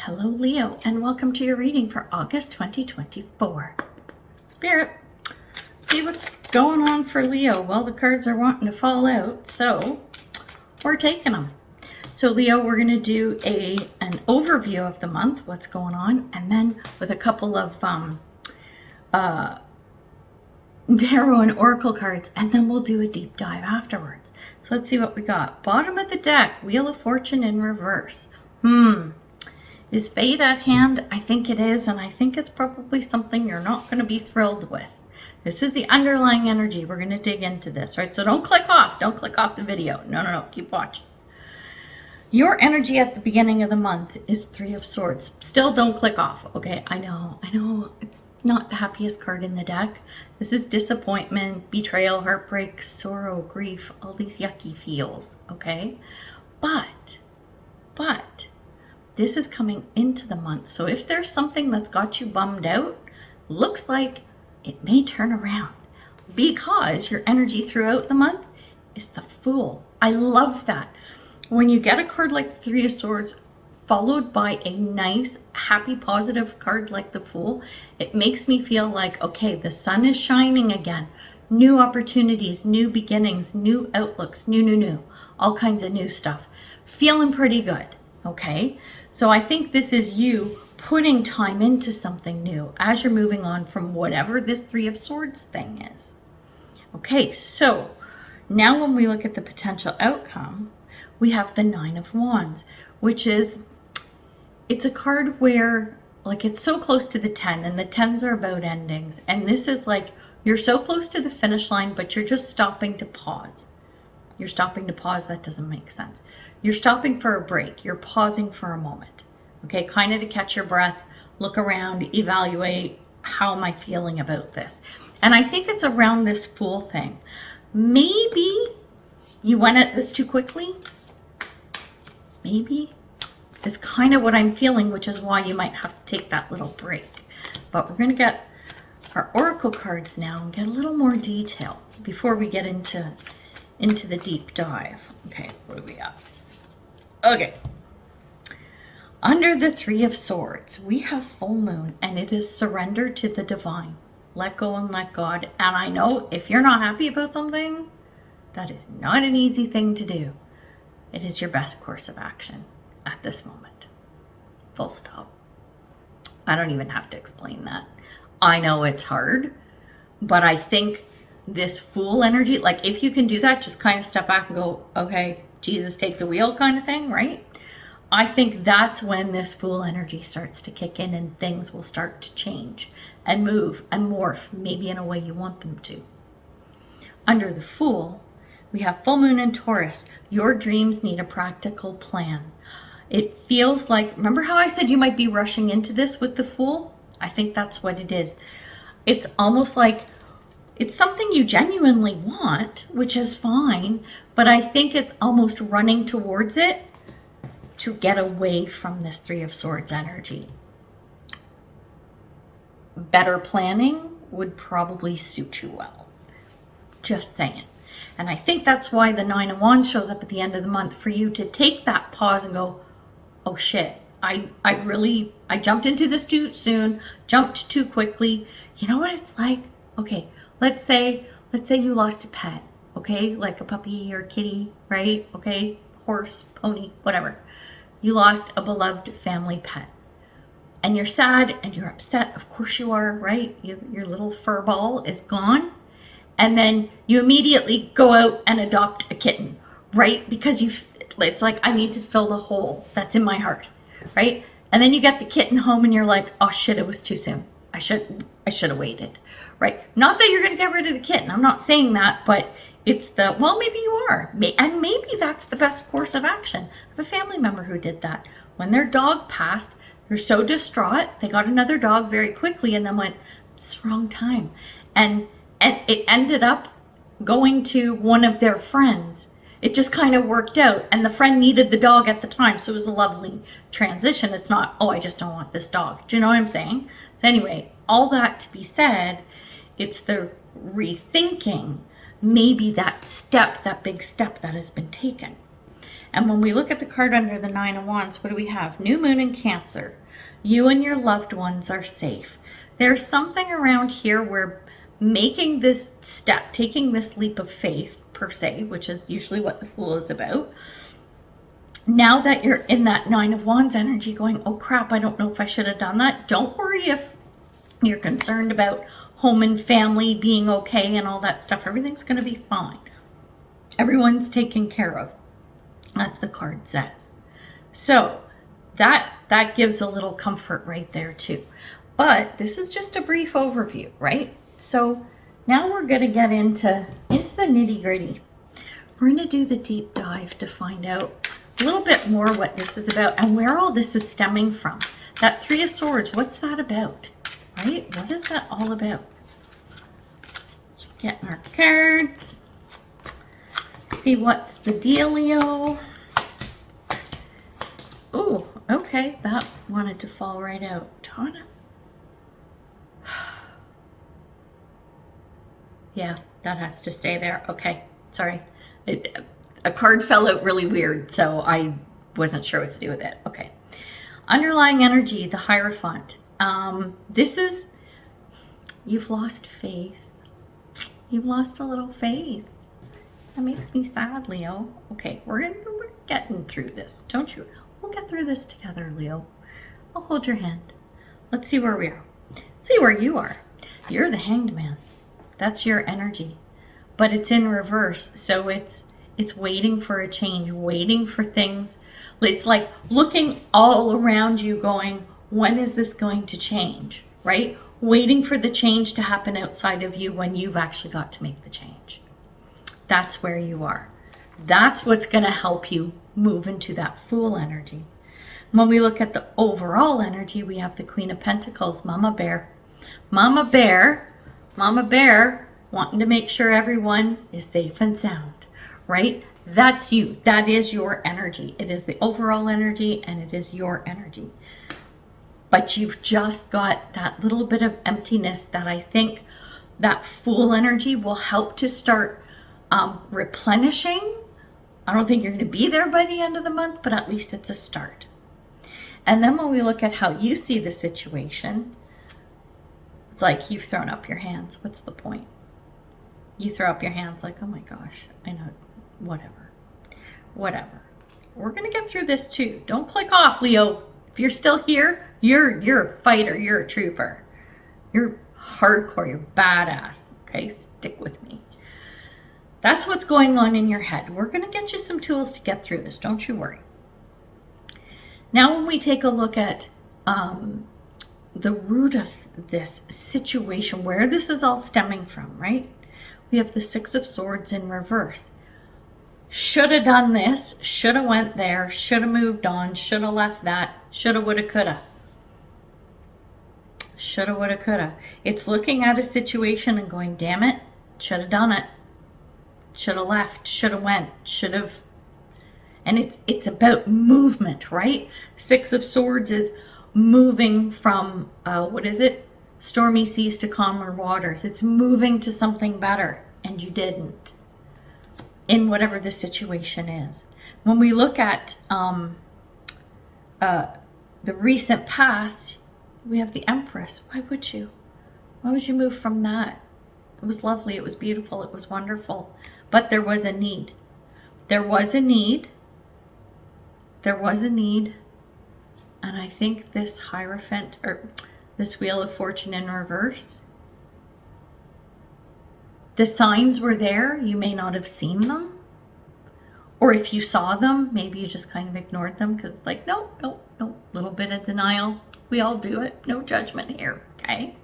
Hello Leo, and welcome to your reading for August 2024. Spirit, see what's going on for Leo. Well, the cards are wanting to fall out, so we're taking them. So Leo, we're going to do an overview of the month, what's going on, and then with a couple of tarot and oracle cards, and then we'll do a deep dive afterwards. So let's see what we got. Bottom of the deck, Wheel of Fortune in reverse. Is fate at hand? I think it is, and I think it's probably something you're not going to be thrilled with. This is the underlying energy. We're going to dig into this, right? So don't click off. Don't click off the video. No. Keep watching. Your energy at the beginning of the month is Three of Swords. Still don't click off, okay? I know. It's not the happiest card in the deck. This is disappointment, betrayal, heartbreak, sorrow, grief, all these yucky feels, okay? But this is coming into the month. So if there's something that's got you bummed out, looks like it may turn around because your energy throughout the month is the Fool. I love that. When you get a card like the Three of Swords followed by a nice, happy, positive card like the Fool, it makes me feel like, okay, the sun is shining again. New opportunities, new beginnings, new outlooks, new, all kinds of new stuff. Feeling pretty good, okay? So I think this is you putting time into something new as you're moving on from whatever this Three of Swords thing is. Okay, so now when we look at the potential outcome, we have the Nine of Wands, which is, it's a card where, like, it's so close to the 10, and the 10s are about endings. And this is like, you're so close to the finish line, but you're just stopping to pause. You're stopping to pause. That doesn't make sense. You're stopping for a break. You're pausing for a moment. Okay, kind of to catch your breath, look around, evaluate, how am I feeling about this? And I think it's around this Fool thing. Maybe you went at this too quickly. Maybe it's kind of what I'm feeling, which is why you might have to take that little break. But we're going to get our oracle cards now and get a little more detail before we get into the deep dive. Okay, what do we got? Okay. Under the Three of Swords, we have full moon, and it is surrender to the divine. Let go and let God. And I know if you're not happy about something, that is not an easy thing to do. It is your best course of action at this moment. Full stop. I don't even have to explain that. I know it's hard, but I think this Fool energy, like if you can do that, just kind of step back and go, okay, Jesus, take the wheel kind of thing, right? I think that's when this Fool energy starts to kick in and things will start to change and move and morph, maybe in a way you want them to. Under the Fool, we have full moon in Taurus. Your dreams need a practical plan. It feels like, remember how I said you might be rushing into this with the Fool? I think that's what it is. It's almost like it's something you genuinely want, which is fine, but I think it's almost running towards it to get away from this Three of Swords energy. Better planning would probably suit you well. Just saying. And I think that's why the Nine of Wands shows up at the end of the month, for you to take that pause and go, oh shit, I jumped into this too soon, jumped too quickly. You know what it's like? Okay, let's say you lost a pet, okay? Like a puppy or a kitty, right? Okay, horse, pony, whatever. You lost a beloved family pet. And you're sad and you're upset. Of course you are, right? Your little fur ball is gone. And then you immediately go out and adopt a kitten, right? Because it's like, I need to fill the hole that's in my heart, right? And then you get the kitten home and you're like, oh shit, it was too soon. I should have waited, right? Not that you're going to get rid of the kitten. I'm not saying that, but it's well, maybe you are. And maybe that's the best course of action. I have a family member who did that. When their dog passed, they're so distraught, they got another dog very quickly and then went, it's the wrong time. And it ended up going to one of their friends. It just kind of worked out. And the friend needed the dog at the time. So it was a lovely transition. It's not, oh, I just don't want this dog. Do you know what I'm saying? So anyway, all that to be said, it's the rethinking, maybe that big step that has been taken. And when we look at the card under the Nine of Wands, what do we have? New Moon in Cancer. You and your loved ones are safe. There's something around here where making this step, taking this leap of faith per se, which is usually what the Fool is about. Now that you're in that Nine of Wands energy going, oh crap, I don't know if I should have done that. Don't worry if you're concerned about home and family being okay and all that stuff. Everything's going to be fine. Everyone's taken care of. As the card says. So that gives a little comfort right there too. But this is just a brief overview, right? So now we're going to get into the nitty gritty. We're going to do the deep dive to find out a little bit more what this is about and where all this is stemming from. That Three of Swords, what's that about? Right? What is that all about? So getting our cards. See what's the dealio. Oh, okay. That wanted to fall right out. Darn it. Yeah, that has to stay there. Okay, sorry. A card fell out really weird, so I wasn't sure what to do with it. Okay. Underlying energy, the Hierophant. This is, you've lost faith. You've lost a little faith. That makes me sad, Leo. Okay, we're getting through this. Don't you? We'll get through this together, Leo. I'll hold your hand. Let's see where we are. Let's see where you are. You're the Hanged Man. That's your energy. But it's in reverse, so it's waiting for a change, waiting for things. It's like looking all around you going, when is this going to change, right? Waiting for the change to happen outside of you when you've actually got to make the change. That's where you are. That's what's going to help you move into that Fool energy. When we look at the overall energy, we have the Queen of Pentacles, Mama Bear. Mama Bear wanting to make sure everyone is safe and sound, right? That's you. That is your energy. It is the overall energy and it is your energy. But you've just got that little bit of emptiness that I think that Fool energy will help to start replenishing. I don't think you're going to be there by the end of the month, but at least it's a start. And then when we look at how you see the situation, it's like you've thrown up your hands. What's the point? You throw up your hands like, oh my gosh, I know, whatever. We're going to get through this too. Don't click off, Leo. If you're still here, you're a fighter. You're a trooper. You're hardcore. You're badass. Okay, stick with me. That's what's going on in your head. We're going to get you some tools to get through this. Don't you worry. Now, when we take a look at the root of this situation, where this is all stemming from, right? We have the Six of Swords in reverse. Should have done this, should have went there, should have moved on, should have left that, should have, would have, could have. Should have, would have, could have. It's looking at a situation and going, damn it, should have done it. Should have left, should have went, should have. And it's about movement, right? Six of Swords is moving from, what is it? Stormy seas to calmer waters. It's moving to something better, and you didn't. In whatever the situation is. When we look at the recent past, we have the Empress. Why would you? Why would you move from that? It was lovely. It was beautiful. It was wonderful. But there was a need. There was a need. There was a need. And I think this Hierophant, or this Wheel of Fortune in reverse, the signs were there. You may not have seen them. Or if you saw them, maybe you just kind of ignored them because it's like, no. Little bit of denial. We all do it. No judgment here, okay?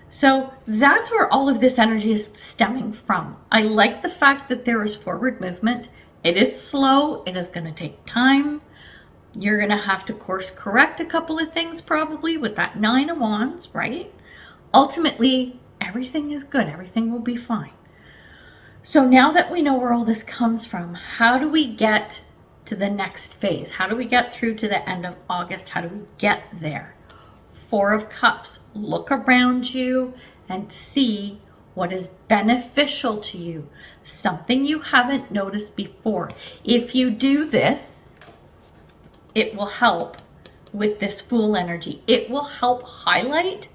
So that's where all of this energy is stemming from. I like the fact that there is forward movement. It is slow. It is going to take time. You're going to have to course correct a couple of things probably with that Nine of Wands, right? Ultimately, everything is good. Everything will be fine. So now that we know where all this comes from, how do we get to the next phase? How do we get through to the end of August? How do we get there? Four of Cups. Look around you and see what is beneficial to you, something you haven't noticed before. If you do this, it will help with this Fool energy. It will help highlight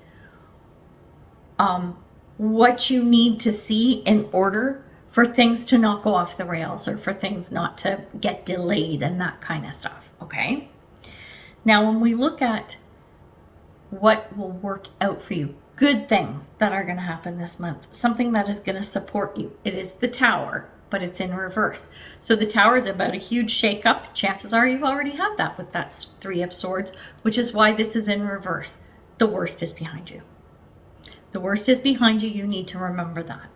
what you need to see in order for things to not go off the rails, or for things not to get delayed and that kind of stuff, okay? Now, when we look at what will work out for you, good things that are going to happen this month, something that is going to support you, it is the Tower, but it's in reverse. So the Tower is about a huge shakeup. Chances are you've already had that with that Three of Swords, which is why this is in reverse. The worst is behind you. The worst is behind you. You need to remember that.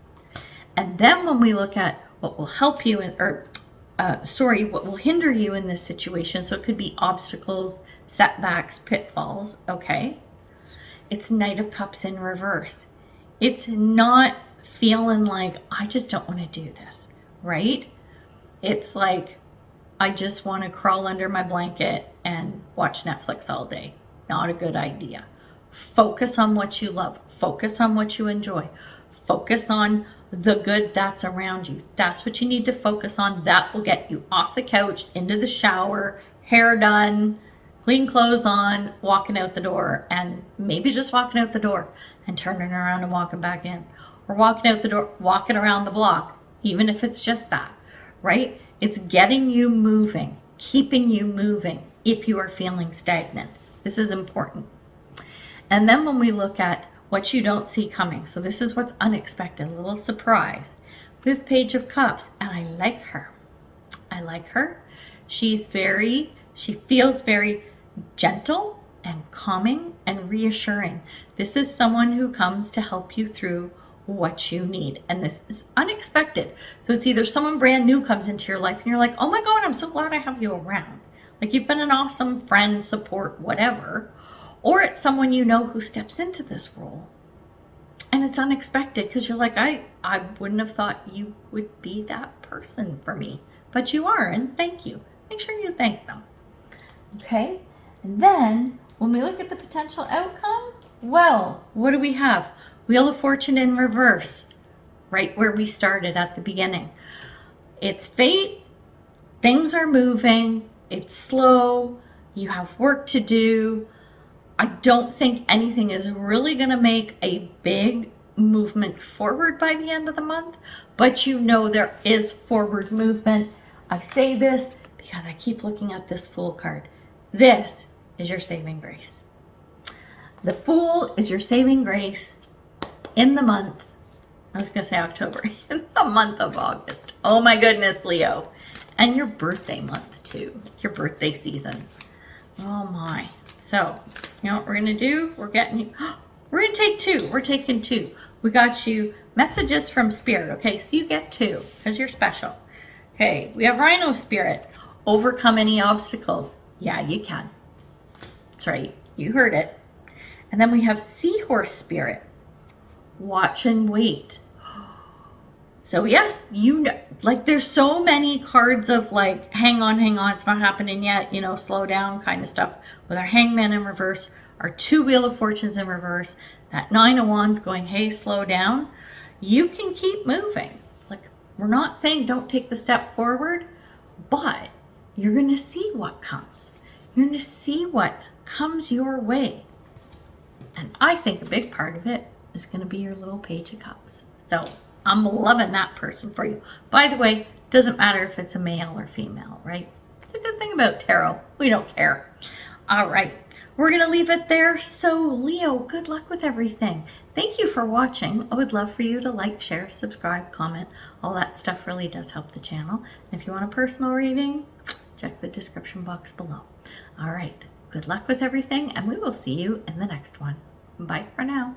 And then when we look at what will help you, what will hinder you in this situation, so it could be obstacles, setbacks, pitfalls, okay? It's Knight of Cups in reverse. It's not feeling like, I just don't want to do this, right? It's like, I just want to crawl under my blanket and watch Netflix all day. Not a good idea. Focus on what you love. Focus on what you enjoy. Focus on the good that's around you. That's what you need to focus on. That will get you off the couch, into the shower, hair done, clean clothes on, walking out the door, and maybe just walking out the door and turning around and walking back in, or walking out the door, walking around the block, even if it's just that, right? It's getting you moving, keeping you moving if you are feeling stagnant. This is important. And then when we look at what you don't see coming, so this is what's unexpected, a little surprise. We have Page of Cups, and I like her. I like her. She feels very gentle and calming and reassuring. This is someone who comes to help you through what you need. And this is unexpected. So it's either someone brand new comes into your life and you're like, oh my God, I'm so glad I have you around. Like, you've been an awesome friend, support, whatever. Or it's someone you know who steps into this role. And it's unexpected because you're like, I wouldn't have thought you would be that person for me. But you are, and thank you. Make sure you thank them. Okay? And then when we look at the potential outcome, well, what do we have? Wheel of Fortune in reverse, right where we started at the beginning. It's fate. Things are moving. It's slow. You have work to do. I don't think anything is really going to make a big movement forward by the end of the month, but you know there is forward movement. I say this because I keep looking at this Fool card. This is your saving grace. The Fool is your saving grace in the month. I was going to say October, in the month of August. Oh my goodness, Leo. And your birthday month too, your birthday season. Oh my. So, you know what we're going to do? We're going to take two. We're taking two. We got you messages from Spirit. Okay, so you get two because you're special. Okay, we have Rhino Spirit. Overcome any obstacles. Yeah, you can. That's right. You heard it. And then we have Seahorse Spirit. Watch and wait. So yes, you know, like, there's so many cards of like, hang on, it's not happening yet, you know, slow down kind of stuff. With our Hangman in reverse, our two Wheel of Fortunes in reverse, that Nine of Wands going, hey, slow down. You can keep moving. Like, we're not saying don't take the step forward, but you're going to see what comes. You're going to see what comes your way. And I think a big part of it is going to be your little Page of Cups. So I'm loving that person for you. By the way, doesn't matter if it's a male or female, right? It's a good thing about tarot. We don't care. All right. We're going to leave it there. So Leo, good luck with everything. Thank you for watching. I would love for you to like, share, subscribe, comment. All that stuff really does help the channel. And if you want a personal reading, check the description box below. All right. Good luck with everything, and we will see you in the next one. Bye for now.